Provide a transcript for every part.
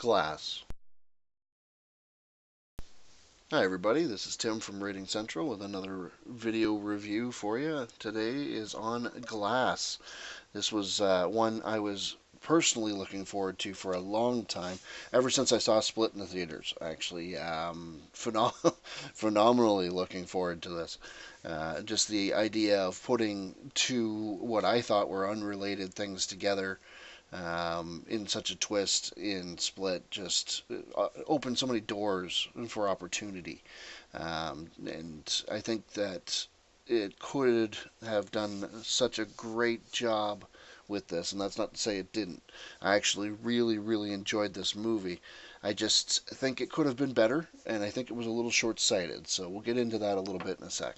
Glass. Hi everybody, this is Tim from Rating Central with another video review for you. Today is on Glass. This was one I was personally looking forward to for a long time, ever since I saw Split in the theaters, actually. Phenomenally looking forward to this. Just the idea of putting two what I thought were unrelated things together in such a twist in Split just opened so many doors for opportunity. And I think that it could have done such a great job with this, and that's not to say it didn't. I actually really, really enjoyed this movie. I just think it could have been better, and I think it was a little short sighted. So we'll get into that a little bit in a sec.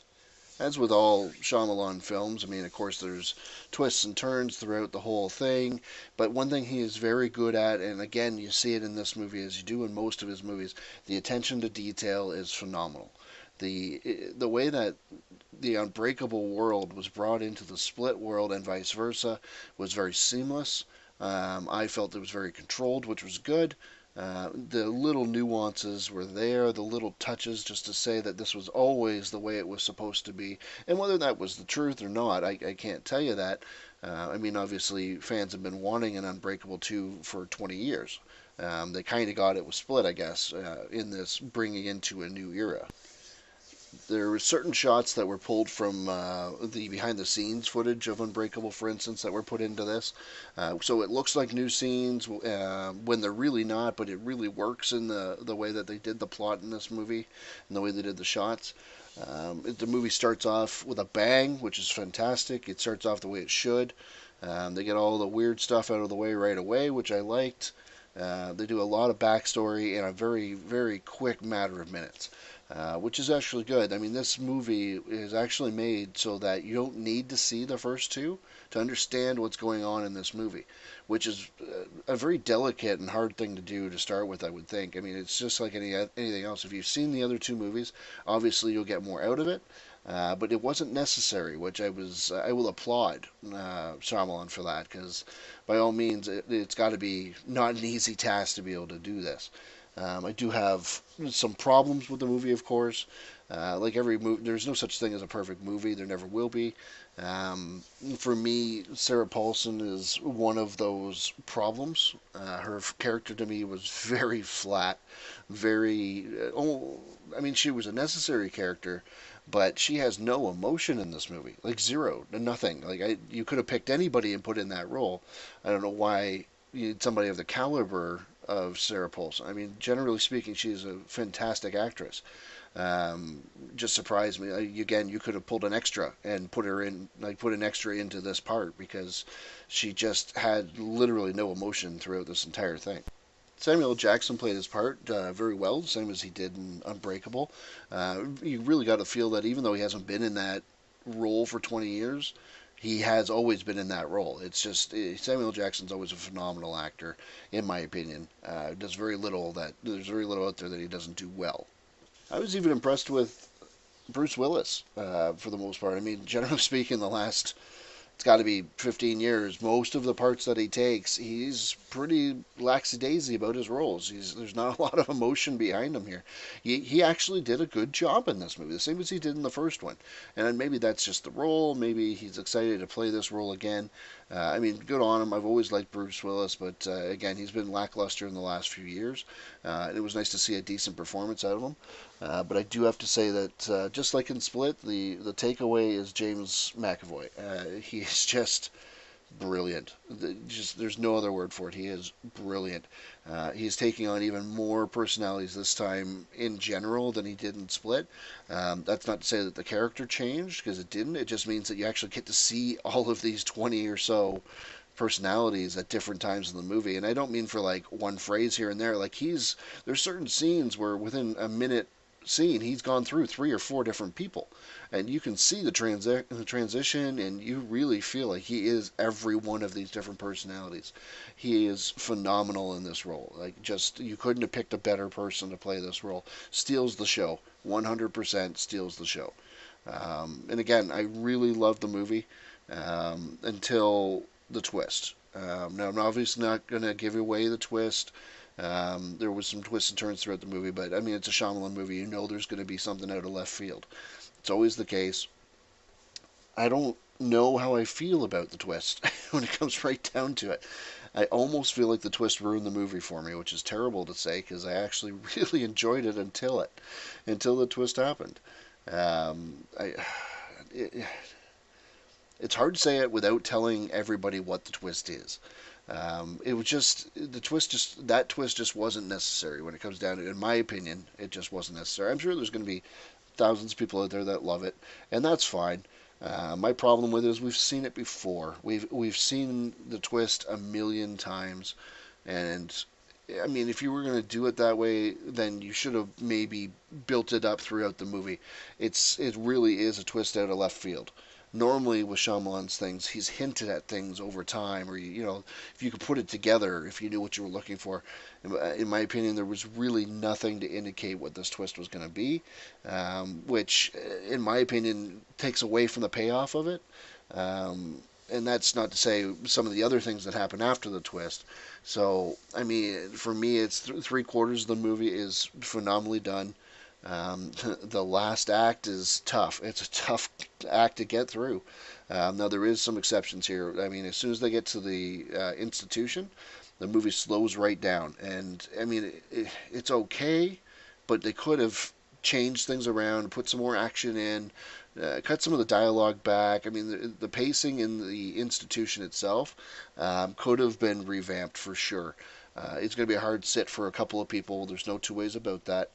As with all Shyamalan films, I mean, of course, there's twists and turns throughout the whole thing. But one thing he is very good at, and again, you see it in this movie as you do in most of his movies, the attention to detail is phenomenal. The way that the Unbreakable world was brought into the Split world and vice versa was very seamless. I felt it was very controlled, which was good. The little nuances were there, the little touches just to say that this was always the way it was supposed to be. And whether that was the truth or not, I can't tell you that. I mean, obviously, fans have been wanting an Unbreakable 2 for 20 years. They kind of got it with Split, I guess, in this bringing into a new era. There were certain shots that were pulled from the behind the scenes footage of Unbreakable, for instance, that were put into this. So it looks like new scenes when they're really not, but it really works in the way that they did the plot in this movie and the way they did the shots. The movie starts off with a bang, which is fantastic. It starts off the way it should. They get all the weird stuff out of the way right away, which I liked. They do a lot of backstory in a very, very quick matter of minutes, which is actually good. I mean, this movie is actually made so that you don't need to see the first two to understand what's going on in this movie, which is a very delicate and hard thing to do to start with, I would think. I mean, it's just like anything else. If you've seen the other two movies, obviously you'll get more out of it. But it wasn't necessary, which I will applaud Shyamalan for that, because by all means, it's got to be not an easy task to be able to do this. I do have some problems with the movie, of course. Like every movie, there's no such thing as a perfect movie. There never will be. For me, Sarah Paulson is one of those problems. Her character to me was very flat, very. I mean, she was a necessary character, but she has no emotion in this movie, like zero, nothing. You could have picked anybody and put in that role. I don't know why you need somebody of the caliber of Sarah Paulson. I mean, generally speaking, she's a fantastic actress. Um, just surprised me. Again, you could have pulled an extra and put her in, like put an extra into this part because she just had literally no emotion throughout this entire thing. Samuel L. Jackson played his part very well, same as he did in Unbreakable. You really got to feel that even though he hasn't been in that role for 20 years, he has always been in that role. It's just Samuel L. Jackson's always a phenomenal actor, in my opinion. Does very little that there's very little out there that he doesn't do well. I was even impressed with Bruce Willis for the most part. I mean, generally speaking, the last it's got to be 15 years. Most of the parts that he takes, he's pretty lackadaisy about his roles. There's not a lot of emotion behind him here. He actually did a good job in this movie, the same as he did in the first one. And maybe that's just the role. Maybe he's excited to play this role again. I mean, good on him. I've always liked Bruce Willis, but again, he's been lackluster in the last few years. It was nice to see a decent performance out of him. But I do have to say that just like in Split, the takeaway is James McAvoy. He's just brilliant. There's no other word for it. He is brilliant. He's taking on even more personalities this time in general than he did in Split. That's not to say that the character changed because it didn't. It just means that you actually get to see all of these 20 or so personalities at different times in the movie. And I don't mean for like one phrase here and there. Like there's certain scenes where within a minute scene he's gone through three or four different people, and you can see the transition, and you really feel like he is every one of these different personalities. He is phenomenal in this role. Like, just you couldn't have picked a better person to play this role. Steals the show. 100% steals the show. And again, I really loved the movie until the twist. Now, I'm obviously not going to give away the twist. There was some twists and turns throughout the movie, but I mean, it's a Shyamalan movie. You know there's going to be something out of left field. It's always the case. I don't know how I feel about the twist when it comes right down to it. I almost feel like the twist ruined the movie for me, which is terrible to say because I actually really enjoyed it until the twist happened. I it, it's hard to say it without telling everybody what the twist is. It was just the twist. Just that twist just wasn't necessary when it comes down to it. In my opinion, it just wasn't necessary. I'm sure there's going to be thousands of people out there that love it, and that's fine. My problem with it is we've seen it before. We've seen the twist a million times, and I mean, if you were going to do it that way, then you should have maybe built it up throughout the movie. It really is a twist out of left field. Normally with Shyamalan's things, he's hinted at things over time, or if you could put it together, if you knew what you were looking for. In my opinion, there was really nothing to indicate what this twist was going to be, which, in my opinion, takes away from the payoff of it. And that's not to say some of the other things that happen after the twist. So, I mean, for me, it's three-quarters of the movie is phenomenally done. The last act is tough. It's a tough act to get through. Now, there is some exceptions here. I mean, as soon as they get to the institution, the movie slows right down. And, I mean, it's okay, but they could have changed things around, put some more action in, cut some of the dialogue back. I mean, the pacing in the institution itself could have been revamped for sure. It's going to be a hard sit for a couple of people. There's no two ways about that.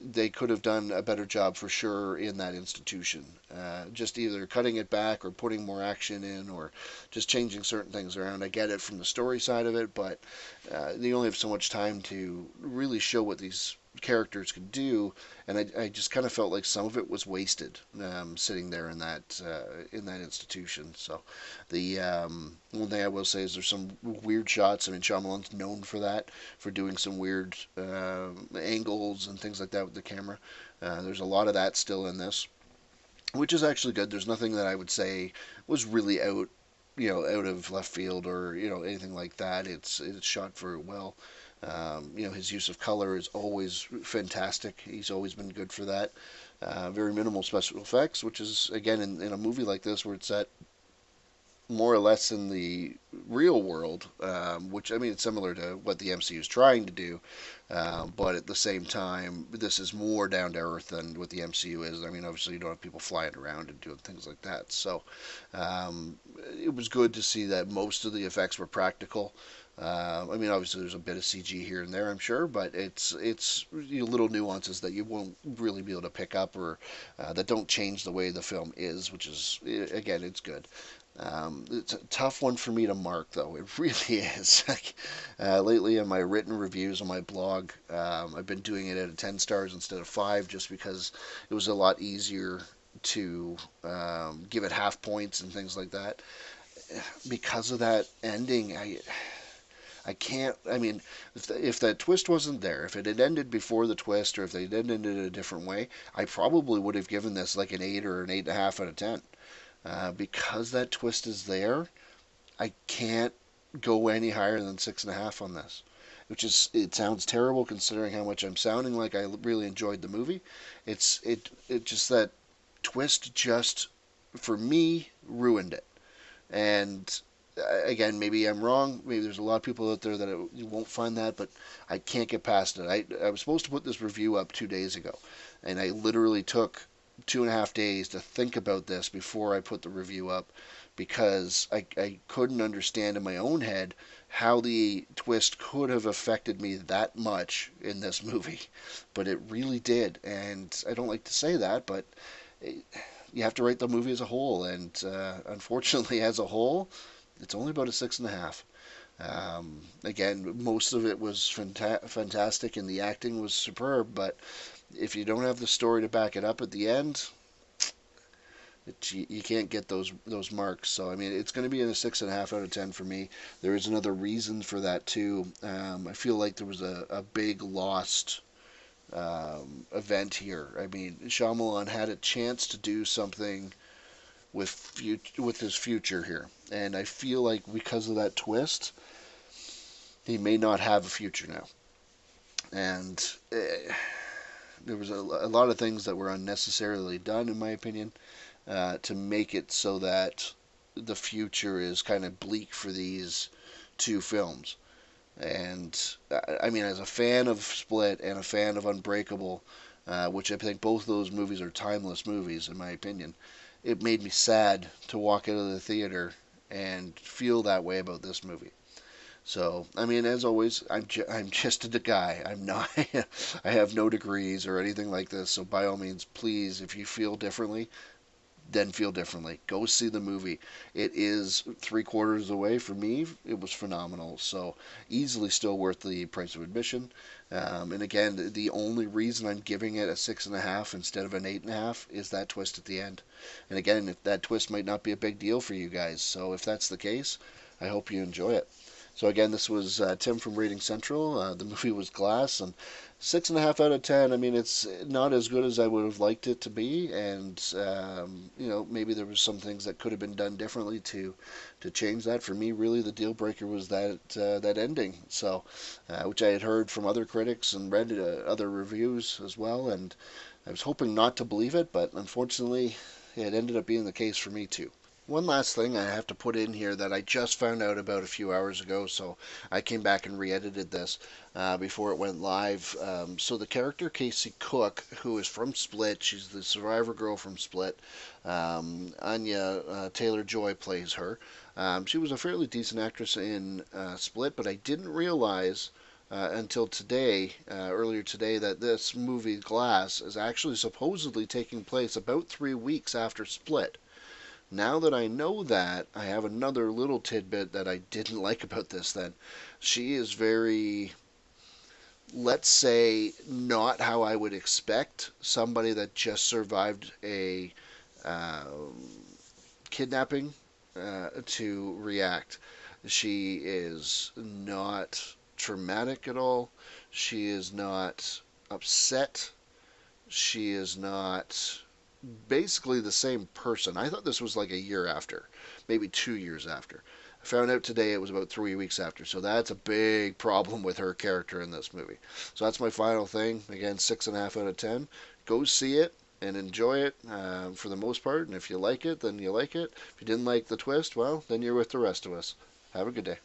They could have done a better job for sure in that institution. Just either cutting it back or putting more action in or just changing certain things around. I get it from the story side of it, but they only have so much time to really show what these characters could do, and I just kind of felt like some of it was wasted sitting there in that institution. So the one thing I will say is there's some weird shots. I mean, Shyamalan's known for that, for doing some weird angles and things like that with the camera. There's a lot of that still in this, which is actually good. There's nothing that I would say was really out of left field or anything like that. It's shot very well. His use of color is always fantastic. He's always been good for that. Very minimal special effects, which is again in a movie like this where it's set more or less in the real world, which I mean it's similar to what the MCU is trying to do, but at the same time, this is more down to earth than what the MCU is. I mean, obviously you don't have people flying around and doing things like that, so it was good to see that most of the effects were practical. I mean, obviously there's a bit of CG here and there, I'm sure, but it's little nuances that you won't really be able to pick up or that don't change the way the film is, which is again, it's good. It's a tough one for me to mark, though. It really is. Lately, in my written reviews on my blog, I've been doing it at 10 stars instead of 5 just because it was a lot easier to give it half points and things like that. Because of that ending, I can't. I mean, if that twist wasn't there, if it had ended before the twist, or if they had ended it a different way, I probably would have given this like an 8 or an 8.5 out of 10. Because that twist is there, I can't go any higher than 6.5 on this. It sounds terrible considering how much I'm sounding like I really enjoyed the movie. It just that twist just for me ruined it. And again, maybe I'm wrong. Maybe there's a lot of people out there that won't find that, but I can't get past it. I was supposed to put this review up 2 days ago, and I literally took 2.5 days to think about this before I put the review up because I couldn't understand in my own head how the twist could have affected me that much in this movie. But it really did. And I don't like to say that, but you have to rate the movie as a whole. And unfortunately, as a whole, it's only about a 6.5. Again, most of it was fantastic and the acting was superb, but if you don't have the story to back it up at the end, you can't get those marks. So I mean, it's going to be in a 6.5 out of 10 for me. There is another reason for that too. I feel like there was a big lost event here. I mean, Shyamalan had a chance to do something with his future here, and I feel like because of that twist, he may not have a future now. And there was a lot of things that were unnecessarily done, in my opinion, to make it so that the future is kind of bleak for these two films. And I mean, as a fan of Split and a fan of Unbreakable, which I think both of those movies are timeless movies, in my opinion, it made me sad to walk out of the theater and feel that way about this movie. So, I mean, as always, I'm just a guy. I'm not. I have no degrees or anything like this. So, by all means, please, if you feel differently, then feel differently. Go see the movie. It is 3/4 away for me. It was phenomenal. So easily still worth the price of admission. And again, the only reason I'm giving it a 6.5 instead of an 8.5 is that twist at the end. And again, that twist might not be a big deal for you guys. So if that's the case, I hope you enjoy it. So again, this was Tim from Rating Central. The movie was Glass, and 6.5 out of 10. I mean, it's not as good as I would have liked it to be, and maybe there was some things that could have been done differently to change that. For me, really, the deal breaker was that ending. So, which I had heard from other critics and read other reviews as well, and I was hoping not to believe it, but unfortunately, it ended up being the case for me too. One last thing I have to put in here that I just found out about a few hours ago, so I came back and re-edited this before it went live. So the character Casey Cook, who is from Split, she's the survivor girl from Split. Anya Taylor-Joy plays her. She was a fairly decent actress in Split, but I didn't realize until today, earlier today, that this movie Glass is actually supposedly taking place about 3 weeks after Split. Now that I know that, I have another little tidbit that I didn't like about this then. She is very, let's say, not how I would expect somebody that just survived a uh, kidnapping to react. She is not traumatic at all. She is not upset. She is not basically the same person. I thought this was like a year after, maybe 2 years after. I found out today it was about 3 weeks after, so that's a big problem with her character in this movie. So that's my final thing. Again, 6.5 out of 10. Go see it and enjoy it for the most part. And if you like it, then you like it. If you didn't like the twist, well, then you're with the rest of us. Have a good day.